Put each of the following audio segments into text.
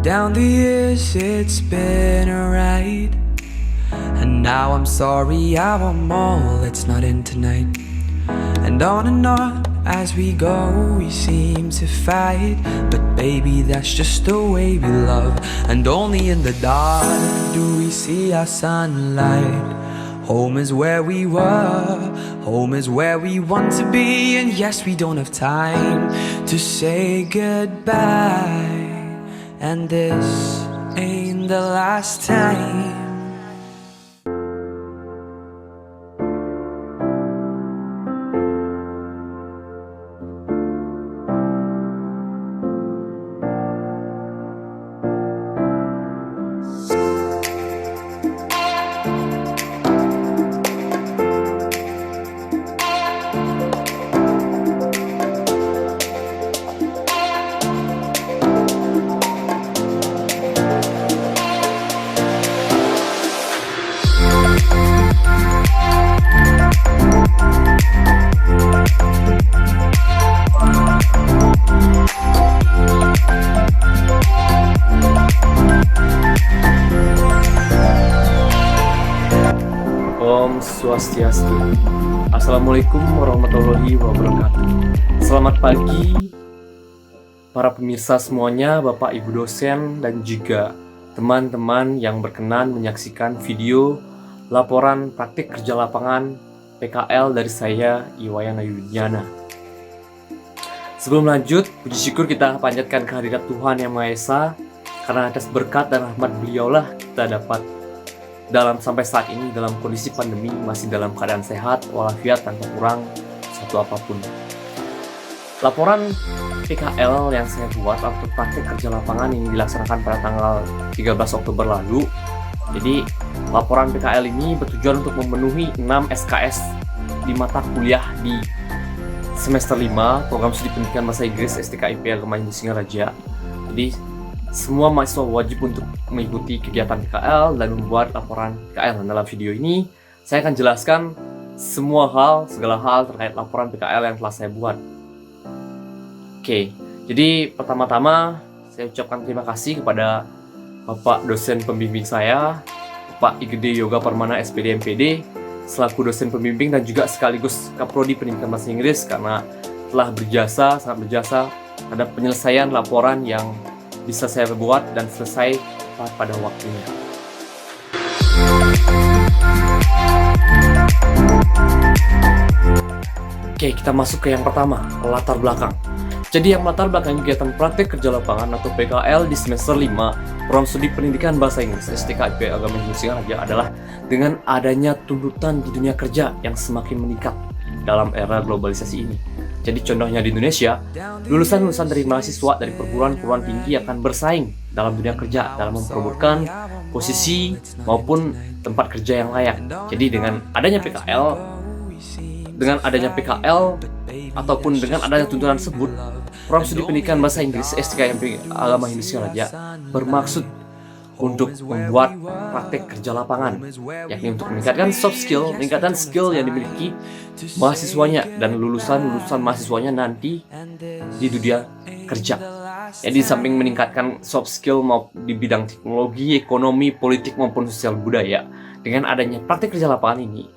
Down the years it's been a ride, and now I'm sorry I want more, let's not end tonight. And on as we go we seem to fight, but baby that's just the way we love. And only in the dark do we see our sunlight. Home is where we were, home is where we want to be. And yes, we don't have time to say goodbye, and this ain't the last time. Om Swastiastu. Assalamualaikum warahmatullahi wabarakatuh. Selamat pagi para pemirsa semuanya, Bapak Ibu dosen dan juga teman-teman yang berkenan menyaksikan video laporan praktik kerja lapangan PKL dari saya, Iwayan Ayudiana. Sebelum lanjut, puji syukur kita panjatkan kehadirat Tuhan Yang Maha Esa, karena atas berkat dan rahmat beliaulah kita dapat sampai saat ini dalam kondisi pandemi masih dalam keadaan sehat walafiat tanpa kurang satu apapun. Laporan PKL yang saya buat untuk praktik kerja lapangan ini dilaksanakan pada tanggal 13 Oktober lalu. Jadi laporan PKL ini bertujuan untuk memenuhi 6 SKS di mata kuliah di semester 5 program studi pendidikan bahasa Inggris STKIP Agama Hindu Singaraja. Jadi semua mahasiswa wajib untuk mengikuti kegiatan PKL dan membuat laporan PKL. Dan dalam video ini, saya akan jelaskan segala hal terkait laporan PKL yang telah saya buat. Oke, jadi pertama-tama saya ucapkan terima kasih kepada Bapak dosen pembimbing saya, Bapak Igede Yoga Permana SPD MPD, selaku dosen pembimbing dan juga sekaligus Kaprodi Pendidikan Bahasa Inggris, karena telah sangat berjasa terhadap penyelesaian laporan yang bisa saya buat dan selesai pada waktunya. Oke, kita masuk ke yang pertama, latar belakang. Jadi yang latar belakang kegiatan praktik kerja lapangan atau PKL di semester 5 program studi pendidikan bahasa Inggris STKIP Agama Hindu Singaraja adalah dengan adanya tuntutan di dunia kerja yang semakin meningkat dalam era globalisasi ini. Jadi contohnya di Indonesia, lulusan-lulusan dari mahasiswa dari perguruan tinggi akan bersaing dalam dunia kerja dalam memperebutkan posisi maupun tempat kerja yang layak. Jadi dengan adanya PKL ataupun dengan adanya tuntutan tersebut, program studi pendidikan bahasa Inggris STKIP Agama Hindu Singaraja bermaksud untuk membuat praktek kerja lapangan, yakni untuk meningkatkan meningkatkan skill yang dimiliki mahasiswanya dan lulusan mahasiswanya nanti di dunia kerja. Jadi di samping meningkatkan soft skill di bidang teknologi, ekonomi, politik maupun sosial budaya, dengan adanya praktek kerja lapangan ini,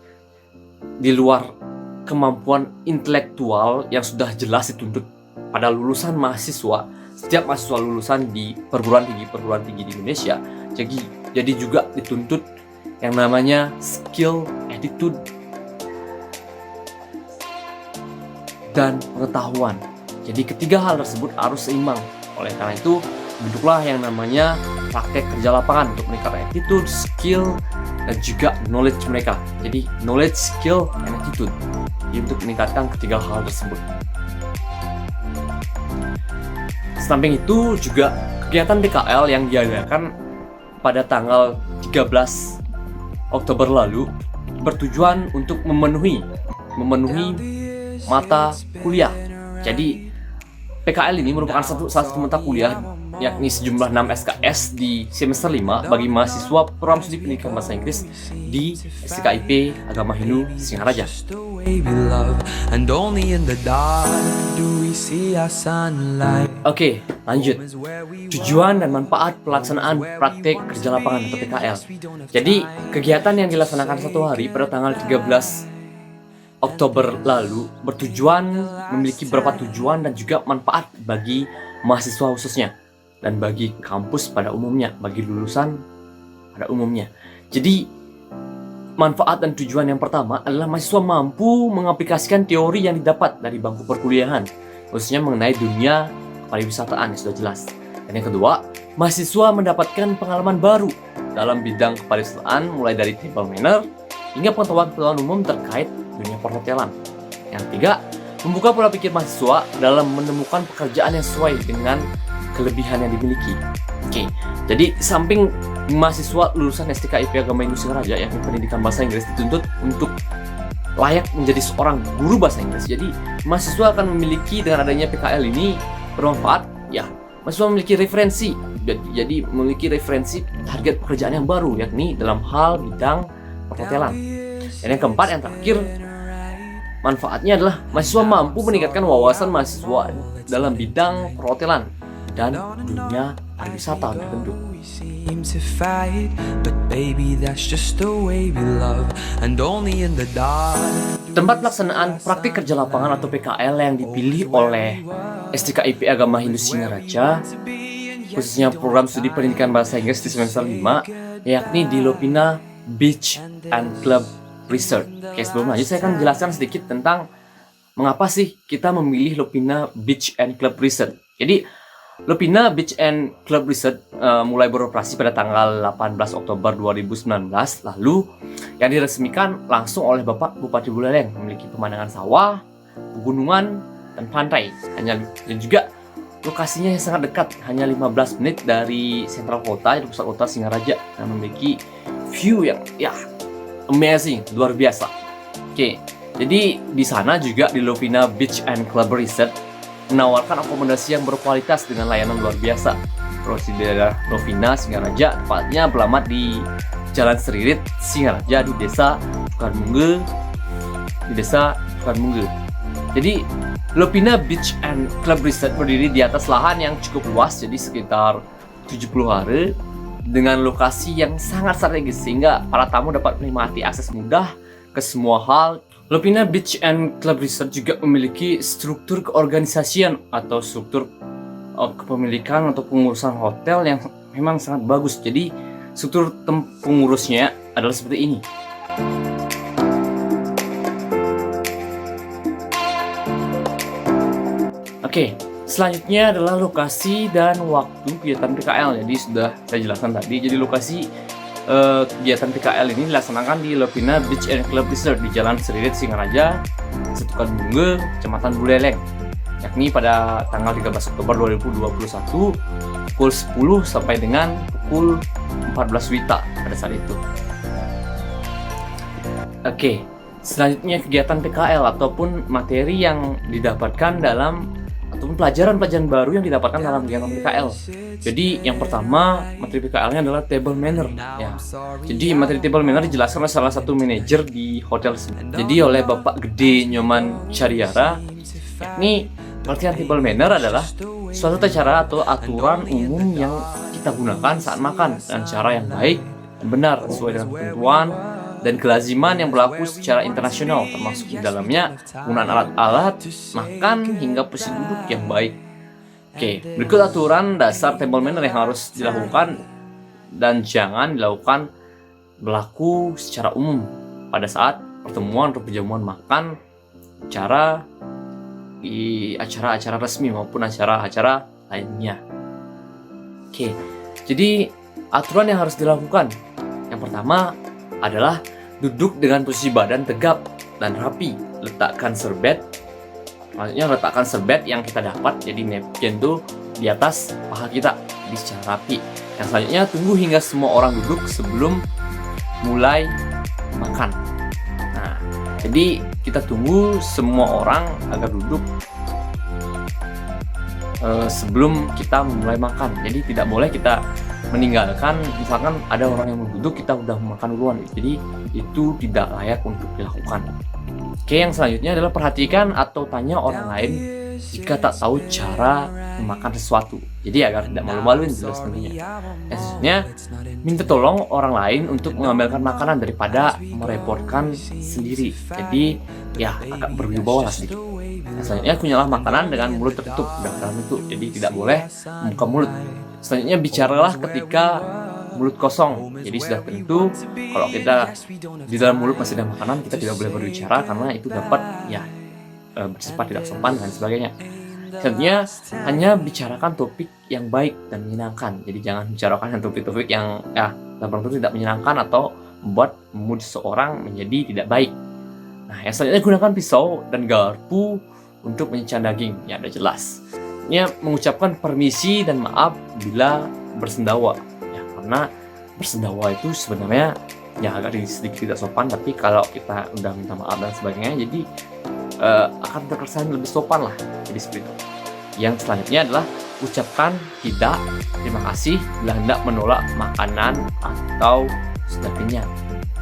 di luar kemampuan intelektual yang sudah jelas dituntut pada lulusan mahasiswa, setiap mahasiswa lulusan di perguruan tinggi di Indonesia, jadi juga dituntut yang namanya skill, attitude, dan pengetahuan. Jadi ketiga hal tersebut harus seimbang. Oleh karena itu, bentuklah yang namanya praktek kerja lapangan untuk meningkatkan attitude, skill, dan juga knowledge mereka. Jadi knowledge, skill, and attitude. Jadi untuk meningkatkan ketiga hal tersebut. Samping itu juga kegiatan PKL yang diadakan pada tanggal 13 Oktober lalu bertujuan untuk memenuhi mata kuliah. Jadi PKL ini merupakan salah satu mata kuliah yakni sejumlah 6 SKS di semester 5 bagi mahasiswa program studi pendidikan bahasa Inggris di STKIP Agama Hindu Singaraja. way we love, and only in the dark do we see our sunlight. Oke, lanjut. Tujuan dan manfaat pelaksanaan praktik kerja lapangan atau PKL. Jadi, kegiatan yang dilaksanakan satu hari pada tanggal 13 Oktober lalu bertujuan memiliki beberapa tujuan dan juga manfaat bagi mahasiswa khususnya dan bagi kampus pada umumnya, bagi lulusan pada umumnya. Jadi, manfaat dan tujuan yang pertama adalah mahasiswa mampu mengaplikasikan teori yang didapat dari bangku perkuliahan, khususnya mengenai dunia pariwisataan yang sudah jelas. Dan yang kedua, mahasiswa mendapatkan pengalaman baru dalam bidang kepariwisataan mulai dari table manner hingga pengetahuan umum terkait dunia perhotelan. Yang ketiga, membuka pola pikir mahasiswa dalam menemukan pekerjaan yang sesuai dengan kelebihan yang dimiliki. Oke, jadi samping mahasiswa lulusan STKIP Agama Industri Raja yang pendidikan bahasa Inggris dituntut untuk layak menjadi seorang guru bahasa Inggris. Jadi mahasiswa akan memiliki, dengan adanya PKL ini bermanfaat, ya mahasiswa memiliki referensi. Jadi memiliki referensi target pekerjaan yang baru, yakni dalam hal bidang perhotelan. Dan yang keempat, yang terakhir, manfaatnya adalah mahasiswa mampu meningkatkan wawasan mahasiswa dalam bidang perhotelan dan dunia pariwisata tentu. Seem to fight, but baby that's just the way we love, and only in the dark. Tempat pelaksanaan praktik kerja lapangan atau PKL yang dipilih oleh STKIP Agama Hindu Singaraja, khususnya program studi pendidikan bahasa Inggris di semester 5, yakni di Lopina Beach and Club Resort. Oke, sebelum lanjut saya akan jelaskan sedikit tentang mengapa sih kita memilih Lopina Beach and Club Resort. Jadi Lopina Beach and Club Resort mulai beroperasi pada tanggal 18 Oktober 2019 lalu, yang diresmikan langsung oleh Bapak Bupati Buleleng, memiliki pemandangan sawah, pegunungan, dan pantai. Dan juga lokasinya yang sangat dekat, hanya 15 menit dari sentral kota, pusat kota Singaraja, yang memiliki view yang amazing, luar biasa. Oke, jadi di sana juga di Lopina Beach and Club Resort menawarkan akomodasi yang berkualitas dengan layanan luar biasa. Terus di daerah Lopina Singaraja, tepatnya beralamat di Jalan Seririt Singaraja di Desa Tukanmungge. Jadi Lopina Beach and Club Resort berdiri di atas lahan yang cukup luas, jadi sekitar 70 ha, dengan lokasi yang sangat strategis sehingga para tamu dapat menikmati akses mudah ke semua hal. Lopina Beach and Club Resort juga memiliki struktur keorganisasian atau struktur kepemilikan atau pengurusan hotel yang memang sangat bagus. Jadi struktur pengurusnya adalah seperti ini. Oke, selanjutnya adalah lokasi dan waktu kegiatan PKL. Jadi sudah saya jelaskan tadi. Jadi lokasi kegiatan PKL ini dilaksanakan di Lopina Beach and Club Resort di Jalan Seririt Singaraja, Tukanmungge, Kecamatan Buleleng, yakni pada tanggal 13 Oktober 2021 pukul 10 sampai dengan pukul 14 WITA pada saat itu. Oke, selanjutnya kegiatan PKL ataupun materi yang didapatkan dalam ataupun pelajaran-pelajaran baru yang didapatkan dalam kegiatan PKL. Jadi yang pertama, materi PKL-nya adalah table manner. Ya. Jadi materi table manner dijelaskan oleh salah satu manajer di hotel. Jadi oleh Bapak Gede Nyoman Syariara. Yakni pengertian table manner adalah suatu cara atau aturan umum yang kita gunakan saat makan dengan cara yang baik dan benar sesuai dengan ketentuan dan kelaziman yang berlaku secara internasional, termasuk di dalamnya penggunaan alat-alat makan hingga posisi duduk yang baik. Oke, berikut aturan dasar table manner yang harus dilakukan dan jangan dilakukan berlaku secara umum pada saat pertemuan atau perjamuan makan, di acara-acara resmi maupun acara-acara lainnya. Oke, jadi aturan yang harus dilakukan yang pertama adalah duduk dengan posisi badan tegap dan rapi. Letakkan serbet, maksudnya letakkan serbet yang kita dapat, jadi napkin itu di atas paha kita, di secara rapi. Yang selanjutnya, tunggu hingga semua orang duduk sebelum mulai makan. Nah, jadi kita tunggu semua orang agar duduk sebelum kita mulai makan. Jadi tidak boleh kita meninggalkan, misalkan ada orang yang duduk kita udah makan duluan, jadi itu tidak layak untuk dilakukan. Oke, yang selanjutnya adalah perhatikan atau tanya orang lain jika tak tahu cara memakan sesuatu, jadi agar tidak malu-maluin jelas tentunya. Yang selanjutnya, minta tolong orang lain untuk mengambilkan makanan daripada merepotkan sendiri, jadi ya agak berwibawa lah sedikit. Selanjutnya, kunyalah makanan dengan mulut tertutup, dalam itu, jadi tidak boleh membuka mulut. Selanjutnya, bicaralah ketika mulut kosong, jadi sudah tentu kalau kita di dalam mulut masih ada makanan, kita tidak boleh berbicara karena itu dapat ya bersifat tidak sopan dan sebagainya. Selanjutnya, hanya bicarakan topik yang baik dan menyenangkan, jadi jangan bicarakan topik-topik yang dalam tentu tidak menyenangkan atau membuat mood seseorang menjadi tidak baik. Nah, yang selanjutnya, gunakan pisau dan garpu untuk menyecah daging, ya udah jelas. Ini mengucapkan permisi dan maaf bila bersendawa, ya karena bersendawa itu sebenarnya ya agak sedikit tidak sopan, tapi kalau kita udah minta maaf dan sebagainya, jadi akan terkesan lebih sopan lah, jadi seperti itu. Yang selanjutnya adalah ucapkan tidak terima kasih bila hendak menolak makanan atau sudah kenyang,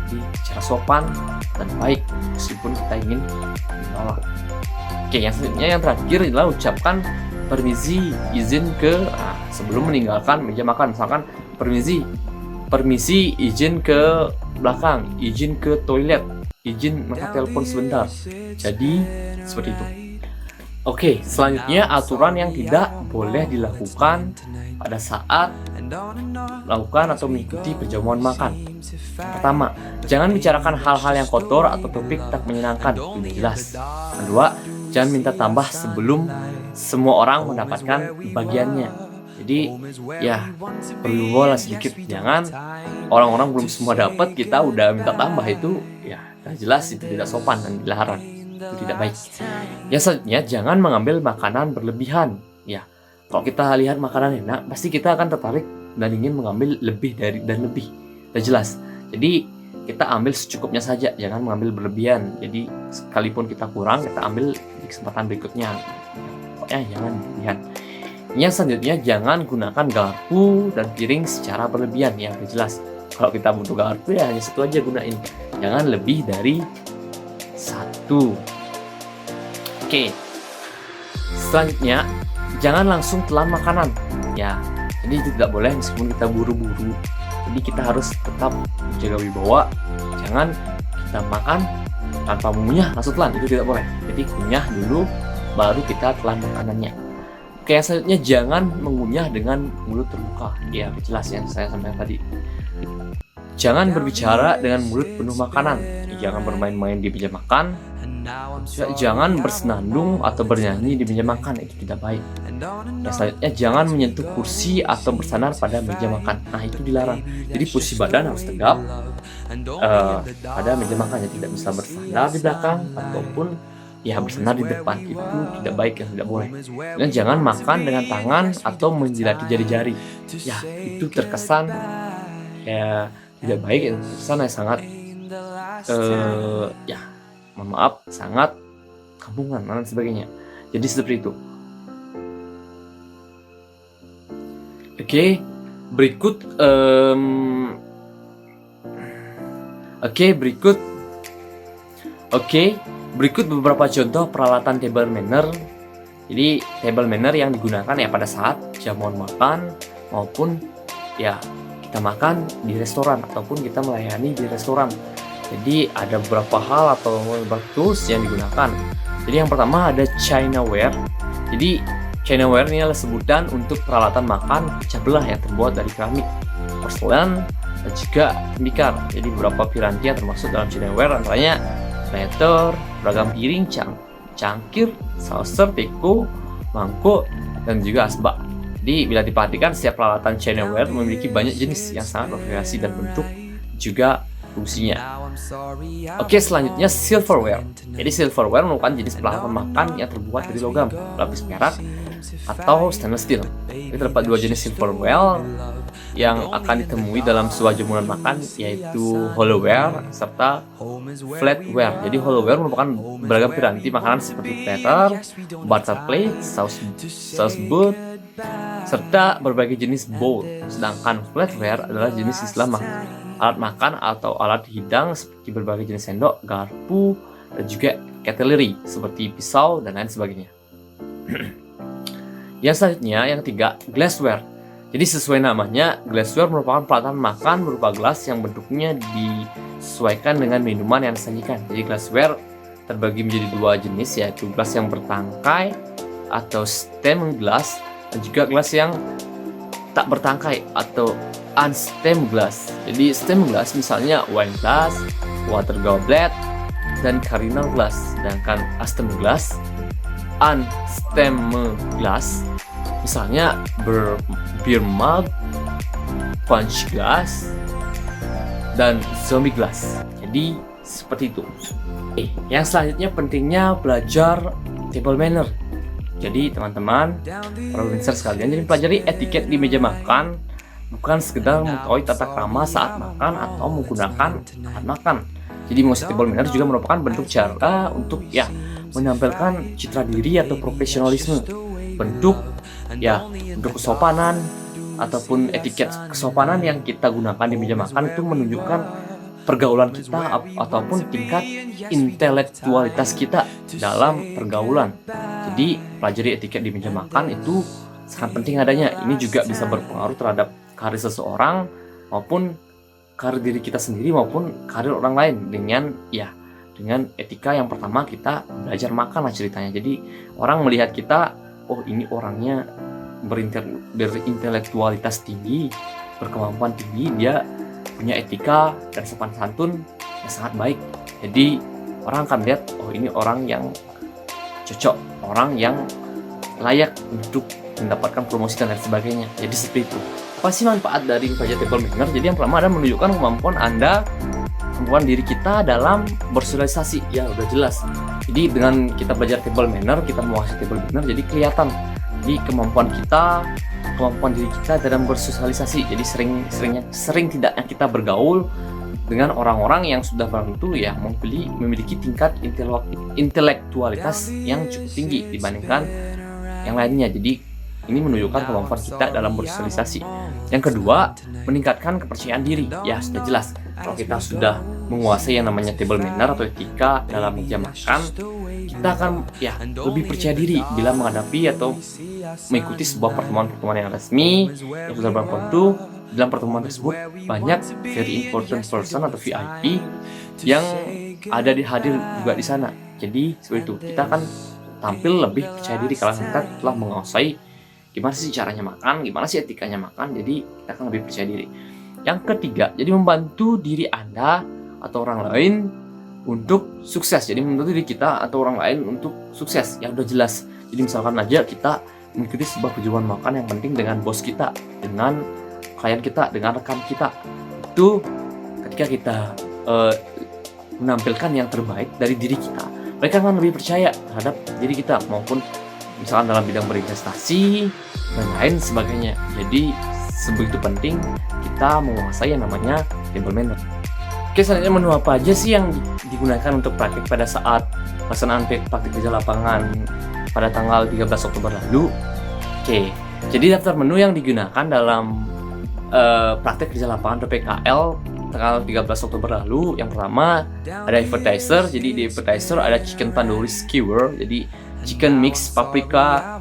jadi cara sopan dan baik meskipun kita ingin menolak. Oke, yang selanjutnya yang terakhir adalah ucapkan permisi, izin ke sebelum meninggalkan meja makan. Misalkan permisi izin ke belakang, izin ke toilet, izin angkat telepon sebentar. Jadi seperti itu. Oke, selanjutnya aturan yang tidak boleh dilakukan pada saat melakukan atau mengikuti perjamuan makan. Pertama, jangan bicarakan hal-hal yang kotor atau topik tak menyenangkan, itu jelas. Kedua, jangan minta tambah sebelum semua orang mendapatkan bagiannya. Jadi ya berwibawa sedikit, jangan orang-orang belum semua dapat kita udah minta tambah, itu ya jelas itu tidak sopan dan dilarang, itu tidak baik. Ya selanjutnya, jangan mengambil makanan berlebihan. Ya kalau kita lihat makanan enak, pasti kita akan tertarik dan ingin mengambil lebih dari dan lebih, udah jelas. Jadi kita ambil secukupnya saja, jangan mengambil berlebihan. Jadi sekalipun kita kurang, kita ambil di kesempatan berikutnya. Pokoknya jangan berlebihan. Yang selanjutnya, jangan gunakan garpu dan piring secara berlebihan, ya udah jelas. Kalau kita butuh garpu ya hanya satu aja gunain, jangan lebih dari satu. Oke. Selanjutnya, jangan langsung telan makanan. Ya, jadi itu tidak boleh meskipun kita buru-buru. Jadi kita harus tetap menjaga wibawa. Jangan kita makan tanpa mengunyah langsung telan, itu tidak boleh. Jadi kunyah dulu baru kita telan makanannya. Oke, selanjutnya jangan mengunyah dengan mulut terbuka. Ya, jelas yang saya sampaikan tadi. Jangan berbicara dengan mulut penuh makanan. Jangan bermain-main di meja makan. Jangan bersenandung atau bernyanyi di meja makan, itu tidak baik. Yang selanjutnya, jangan menyentuh kursi atau bersandar pada meja makan. Nah, itu dilarang. Jadi posisi badan harus tegap pada meja makan, ya tidak bisa bersandar di belakang ataupun ya bersandar di depan, itu tidak baik, yang tidak boleh. Dan jangan makan dengan tangan atau menjilati jari-jari. Ya, itu terkesan ya tidak baik, yang terkesan yang sangat ya mohon maaf, sangat kampungan dan sebagainya. Jadi seperti itu. Oke, berikut beberapa contoh peralatan table manner. Jadi table manner yang digunakan ya pada saat jamuan makan maupun ya kita makan di restoran ataupun kita melayani di restoran. Jadi ada beberapa hal atau beberapa tools yang digunakan. Jadi yang pertama ada Chinaware. Jadi Chinaware ini adalah sebutan untuk peralatan makan pecah belah yang terbuat dari keramik, porselen, dan juga tembikar. Jadi beberapa piranti yang termasuk dalam Chinaware antaranya platter, beragam piring, cangkir, saucer, teko, mangkuk, dan juga asbak. Jadi bila diperhatikan, setiap peralatan Chinaware memiliki banyak jenis yang sangat bervariasi dan bentuk juga fungsinya. Oke, selanjutnya silverware. Jadi silverware merupakan jenis peralatan makan yang terbuat dari logam, lapis perak, atau stainless steel. Ini terdapat dua jenis silverware yang akan ditemui dalam sebuah jamuan makan, yaitu hollowware serta flatware. Jadi hollowware merupakan beragam piranti makanan seperti platter, butter plate, sauce bowl, serta berbagai jenis bowl. Sedangkan flatware adalah jenis istilah alat makan atau alat hidang seperti berbagai jenis sendok, garpu, dan juga cutlery seperti pisau dan lain sebagainya. Yang selanjutnya, yang ketiga, glassware. Jadi sesuai namanya, glassware merupakan peralatan makan berupa gelas yang bentuknya disesuaikan dengan minuman yang disajikan. Jadi glassware terbagi menjadi dua jenis, yaitu gelas yang bertangkai atau stem glass, dan juga gelas yang tak bertangkai atau unstem glass. Jadi stem glass misalnya wine glass, water goblet, dan cardinal glass. Sedangkan unstem glass, misalnya beer mug, punch glass, dan zombie glass. Jadi seperti itu. Yang selanjutnya pentingnya belajar table manner. Jadi teman-teman, para pemirsa sekalian, jadi pelajari etiket di meja makan bukan sekedar mengetahui tata krama saat makan atau menggunakan alat makan. Jadi menguasai table manner juga merupakan bentuk cara untuk menampilkan citra diri atau profesionalisme, bentuk kesopanan ataupun etiket kesopanan yang kita gunakan di meja makan itu menunjukkan pergaulan kita ataupun tingkat intelektualitas kita dalam pergaulan. Jadi pelajari etiket di meja makan itu sangat penting adanya. Ini juga bisa berpengaruh terhadap karir seseorang maupun karir diri kita sendiri maupun karir orang lain dengan etika yang pertama kita belajar makan lah ceritanya. Jadi orang melihat kita, oh ini orangnya berintelektualitas tinggi, berkemampuan tinggi, dia punya etika dan sopan santun yang sangat baik. Jadi orang akan lihat, oh ini orang yang cocok, orang yang layak untuk mendapatkan promosi dan lain sebagainya. Jadi seperti itu. Apa sih manfaat dari belajar table manner? Jadi yang pertama adalah menunjukkan kemampuan diri kita dalam bersosialisasi. Ya udah jelas. Jadi dengan kita belajar table manner, kita menguasai table manner, jadi kelihatan. Jadi kemampuan diri kita dalam bersosialisasi. Jadi sering tidaknya kita bergaul dengan orang-orang yang sudah tentu memiliki tingkat intelektualitas yang cukup tinggi dibandingkan yang lainnya. Jadi ini menunjukkan kemampuan kita dalam bersosialisasi. Yang kedua, meningkatkan kepercayaan diri. Ya sudah jelas, kalau kita sudah menguasai yang namanya table manner atau etika dalam meja makan, kita akan lebih percaya diri bila menghadapi atau mengikuti sebuah pertemuan yang resmi yang sudah berbentuk. Dalam pertemuan tersebut banyak very important person atau VIP yang hadir juga di sana. Jadi seperti itu, kita akan tampil lebih percaya diri kalau kita telah menguasai gimana sih caranya makan, gimana sih etikanya makan. Jadi kita akan lebih percaya diri. Yang ketiga, jadi membantu diri Anda atau orang lain untuk sukses. Jadi membantu diri kita atau orang lain untuk sukses. Ya udah jelas. Jadi misalkan aja kita mengikuti sebuah perjumpaan makan yang penting dengan bos kita, dengan klien kita, dengan rekan kita. Itu ketika kita menampilkan yang terbaik dari diri kita, mereka akan lebih percaya terhadap diri kita, maupun misalkan dalam bidang berinvestasi dan lain sebagainya. Jadi sebegitu penting kita menguasai yang namanya table manner. Oke, selanjutnya menu apa aja sih yang digunakan untuk praktik pada saat pelaksanaan praktik kerja lapangan pada tanggal 13 Oktober lalu? Oke, jadi daftar menu yang digunakan dalam praktik kerja lapangan PKL tanggal 13 Oktober lalu. Yang pertama ada appetizer. Jadi di appetizer ada chicken tandoori skewer, jadi chicken mix paprika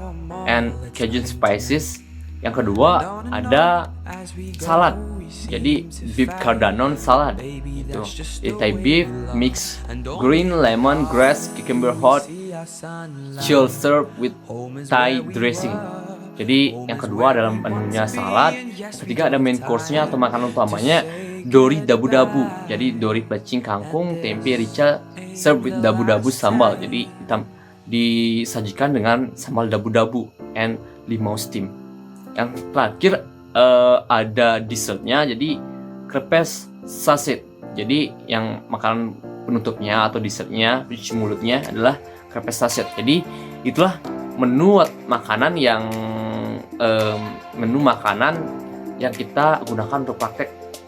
and Cajun spices. Yang kedua ada salad, jadi beef cardamom salad gitu. Thai beef mix green lemon grass cucumber hot chill served with Thai dressing. Jadi yang kedua dalam menunya salad. Yang ketiga ada main course-nya atau makanan utamanya dori dabu-dabu. Jadi dori plecing kangkung, tempe rica served with dabu-dabu sambal. Jadi disajikan dengan sambal dabu-dabu and limau steam. Yang terakhir ada dessertnya, jadi crepes sausage. Jadi yang makanan penutupnya atau dessertnya, pencuci mulutnya adalah crepe pistachio. Jadi itulah menu makanan yang kita gunakan untuk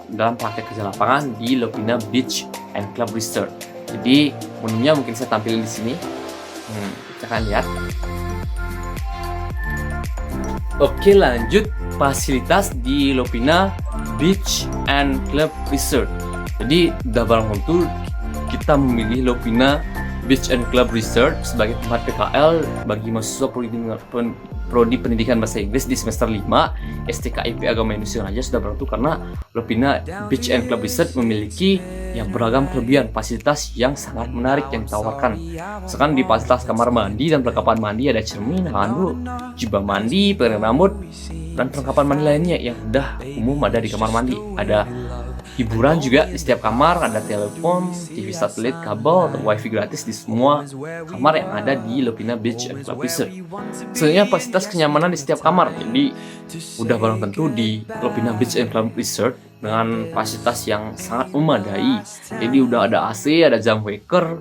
dalam praktek kerja lapangan di Lopina Beach and Club Resort. Jadi menunya mungkin saya tampilin di sini. Kita akan lihat. Oke, lanjut fasilitas di Lopina Beach and Club Resort. Jadi udah barang tentu kita memilih Lopina Beach and Club Resort sebagai tempat PKL bagi mahasiswa Prodi Pendidikan Bahasa Inggris di semester 5 STKIP Agama Indonesia Raja sudah berlaku karena Lopina Beach and Club Resort memiliki beragam kelebihan fasilitas yang sangat menarik yang ditawarkan. Misalkan di fasilitas kamar mandi dan perlengkapan mandi ada cermin, handuk, jubah mandi, pelembab rambut, dan perlengkapan mandi lainnya yang sudah umum ada di kamar mandi. Ada hiburan juga di setiap kamar, ada telepon, TV satelit, kabel, atau wifi gratis di semua kamar yang ada di Lopina Beach and Club Resort. Sebenarnya fasilitas kenyamanan di setiap kamar, jadi udah barang tentu di Lopina Beach and Club Resort dengan fasilitas yang sangat memadai. Jadi udah ada AC, ada jam waker,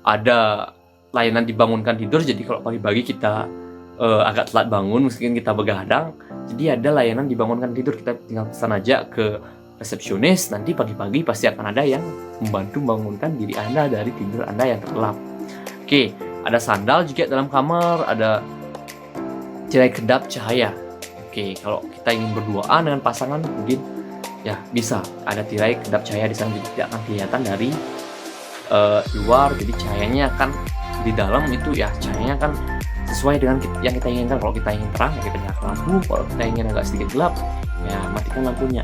ada layanan dibangunkan tidur. Jadi kalau pagi-pagi kita agak telat bangun, mungkin kita begadang, jadi ada layanan dibangunkan tidur. Kita tinggal pesan aja ke resepsionis, nanti pagi-pagi pasti akan ada yang membantu membangunkan diri Anda dari tidur Anda yang terlelap. Oke, ada sandal juga dalam kamar, ada tirai kedap cahaya. Oke, kalau kita ingin berduaan dengan pasangan mungkin ya bisa ada tirai kedap cahaya di sana, jadi tidak akan kelihatan dari luar, jadi cahayanya akan di dalam itu ya cahayanya akan sesuai dengan yang kita inginkan. Kalau kita ingin terang ya kita nyalakan lampu, kalau kita ingin agak sedikit gelap ya matikan lampunya.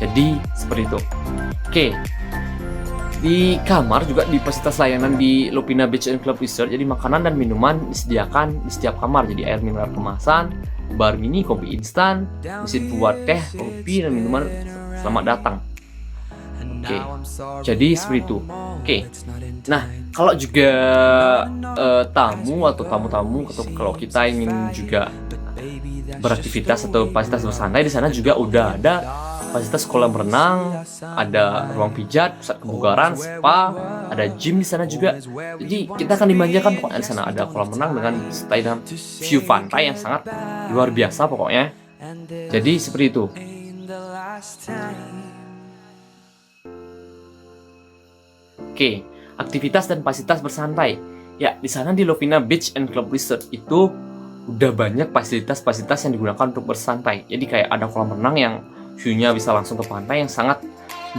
Jadi seperti itu. Oke, di kamar juga di fasilitas layanan di Lopina Beach and Club Resort, jadi makanan dan minuman disediakan di setiap kamar. Jadi air mineral kemasan, bar mini, kopi instan, mesin buat teh, kopi dan minuman. Selamat datang. Oke, jadi seperti itu. Oke, nah kalau juga tamu atau tamu-tamu atau kalau kita ingin juga beraktivitas atau fasilitas bersantai, di sana juga udah ada fasilitas kolam renang, ada ruang pijat, pusat kebugaran, spa, ada gym di sana juga. Jadi kita akan dimanjakan pokoknya di sana. Ada kolam renang dengan view pantai yang sangat luar biasa pokoknya. Jadi seperti itu. Oke, aktivitas dan fasilitas bersantai. Ya, di sana di Lopina Beach and Club Resort itu udah banyak fasilitas-fasilitas yang digunakan untuk bersantai. Jadi kayak ada kolam renang yang view-nya bisa langsung ke pantai yang sangat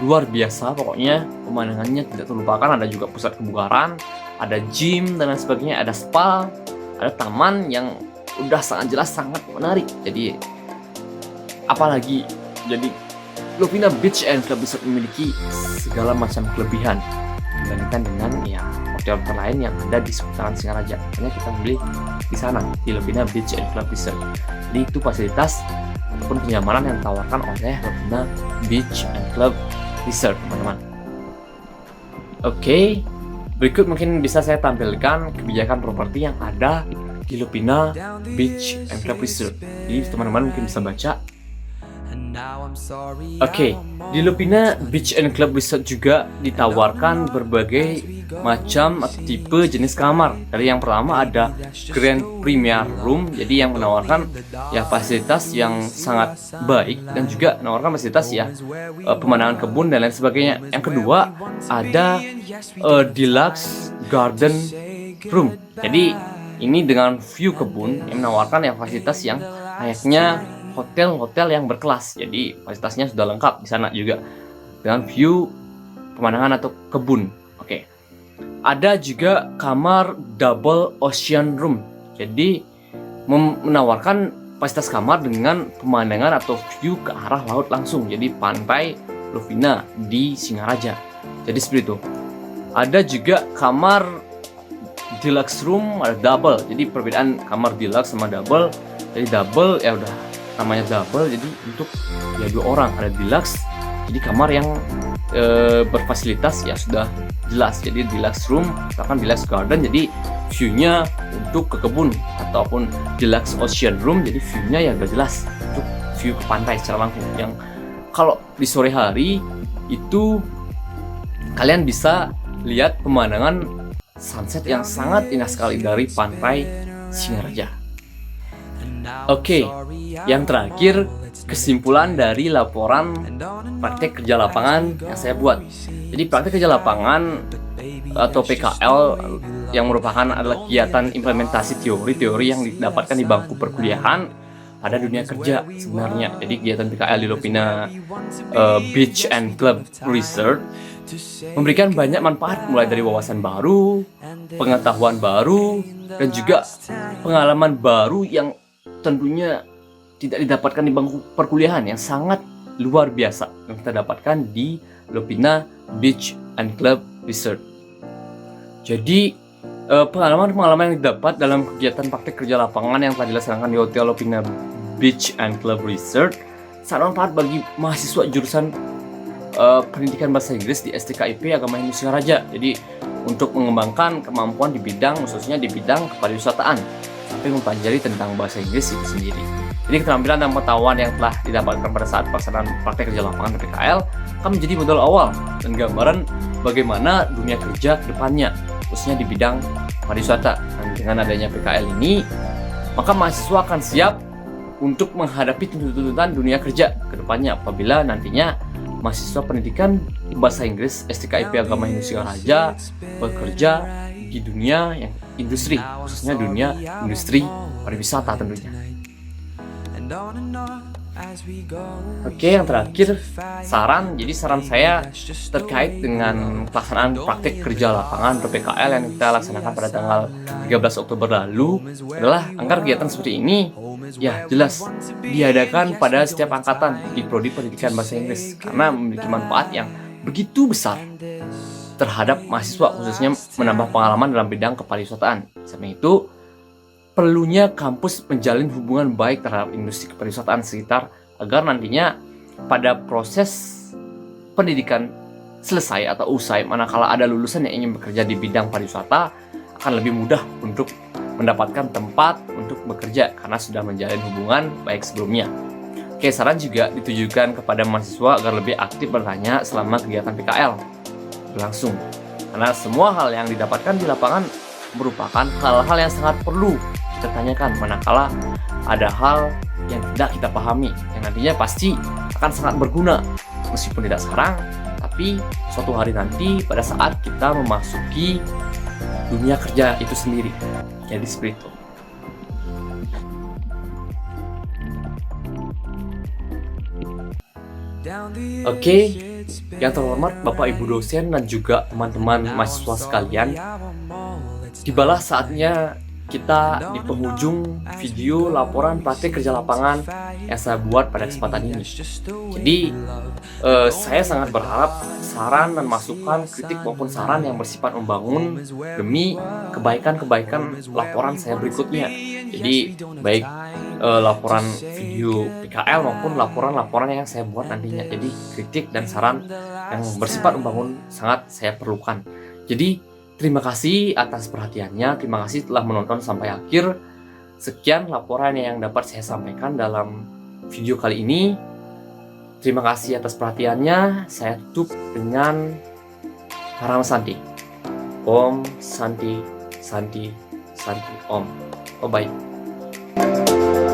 luar biasa pokoknya, pemandangannya tidak terlupakan. Ada juga pusat kebugaran, ada gym dan lain sebagainya, ada spa, ada taman yang udah sangat jelas sangat menarik. Jadi apalagi, jadi Lopina Beach and Club Resort memiliki segala macam kelebihan dibandingkan dengan hotel-hotel lain yang ada di seputaran Singaraja. Makanya kita memilih di sana di Lopina Beach and Club Resort. Jadi itu fasilitas ataupun kenyamanan yang ditawarkan oleh Lopina Beach and Club Resort, teman-teman. Oke, berikut mungkin bisa saya tampilkan kebijakan properti yang ada di Lopina Beach and Club Resort. Jadi teman-teman mungkin bisa baca. Oke, di Lopina Beach and Club Resort juga ditawarkan berbagai macam atau tipe jenis kamar. Dari yang pertama ada Grand Premier Room, jadi yang menawarkan fasilitas yang sangat baik dan juga menawarkan fasilitas pemandangan kebun dan lain sebagainya. Yang kedua ada Deluxe Garden Room. Jadi ini dengan view kebun yang menawarkan fasilitas yang layaknya hotel-hotel yang berkelas. Jadi fasilitasnya sudah lengkap di sana juga dengan view pemandangan atau kebun. Oke. Ada juga kamar Double Ocean Room. Jadi menawarkan fasilitas kamar dengan pemandangan atau view ke arah laut langsung. Jadi pantai Lopina di Singaraja. Jadi seperti itu. Ada juga kamar Deluxe Room, ada double. Jadi perbedaan kamar deluxe sama double. Jadi double ya udah namanya double, jadi untuk 2 orang. Ada deluxe, jadi kamar yang berfasilitas sudah jelas. Jadi deluxe room, misalkan deluxe garden, jadi view-nya untuk ke kebun, ataupun deluxe ocean room, jadi view-nya udah jelas untuk view ke pantai secara langsung. Yang kalau di sore hari itu kalian bisa lihat pemandangan sunset yang sangat indah sekali dari pantai Singaraja. Oke, yang terakhir kesimpulan dari laporan praktek kerja lapangan yang saya buat. Jadi praktek kerja lapangan atau PKL yang merupakan adalah kegiatan implementasi teori-teori yang didapatkan di bangku perkuliahan pada dunia kerja sebenarnya. Jadi kegiatan PKL di Lopina Beach and Club Resort memberikan banyak manfaat, mulai dari wawasan baru, pengetahuan baru, dan juga pengalaman baru yang tentunya tidak didapatkan di bangku perkuliahan, yang sangat luar biasa yang kita dapatkan di Lopina Beach and Club Resort. Jadi pengalaman-pengalaman yang didapat dalam kegiatan praktek kerja lapangan yang telah dilaksanakan di Hotel Lopina Beach and Club Resort sangat bermanfaat bagi mahasiswa jurusan pendidikan bahasa Inggris di STKIP Agama Hindu Singaraja. Jadi untuk mengembangkan kemampuan di bidang, khususnya di bidang kepariwisataan, sampai mempelajari tentang bahasa Inggris itu sendiri. Jadi keterampilan dan pengetahuan yang telah didapatkan pada saat pelaksanaan praktek kerja lapangan PKL akan menjadi modal awal dan gambaran bagaimana dunia kerja ke depannya, khususnya di bidang pariwisata. Dan dengan adanya PKL ini, maka mahasiswa akan siap untuk menghadapi tuntutan dunia kerja ke depannya apabila nantinya mahasiswa pendidikan bahasa Inggris STKIP Agama Hindu Singaraja bekerja di dunia yang industri, khususnya dunia industri pariwisata tentunya. Oke, yang terakhir saran. Jadi saran saya terkait dengan pelaksanaan praktek kerja lapangan atau PKL yang kita laksanakan pada tanggal 13 Oktober lalu adalah agar kegiatan seperti ini ya jelas diadakan pada setiap angkatan di prodi pendidikan bahasa Inggris, karena memiliki manfaat yang begitu besar terhadap mahasiswa, khususnya menambah pengalaman dalam bidang kepariwisataan. Samping itu, perlunya kampus menjalin hubungan baik terhadap industri kepariwisataan sekitar agar nantinya pada proses pendidikan selesai atau usai, manakala ada lulusan yang ingin bekerja di bidang pariwisata, akan lebih mudah untuk mendapatkan tempat untuk bekerja karena sudah menjalin hubungan baik sebelumnya. Oke, saran juga ditujukan kepada mahasiswa agar lebih aktif bertanya selama kegiatan PKL berlangsung, karena semua hal yang didapatkan di lapangan merupakan hal-hal yang sangat perlu kita tanyakan manakala ada hal yang tidak kita pahami, yang nantinya pasti akan sangat berguna meskipun tidak sekarang, tapi suatu hari nanti pada saat kita memasuki dunia kerja itu sendiri. Jadi seperti itu. Oke, yang terhormat Bapak Ibu dosen dan juga teman-teman mahasiswa sekalian, tibalah saatnya kita di penghujung video laporan praktek kerja lapangan yang saya buat pada kesempatan ini. Jadi saya sangat berharap saran dan masukan, kritik maupun saran yang bersifat membangun demi kebaikan-kebaikan laporan saya berikutnya. Jadi baik laporan video PKL maupun laporan-laporan yang saya buat nantinya. Jadi kritik dan saran yang bersifat membangun sangat saya perlukan. Jadi terima kasih atas perhatiannya, terima kasih telah menonton sampai akhir. Sekian laporan yang dapat saya sampaikan dalam video kali ini. Terima kasih atas perhatiannya. Saya tutup dengan Param Santi. Om Santi, Santi, Santi, Om. Bye-bye.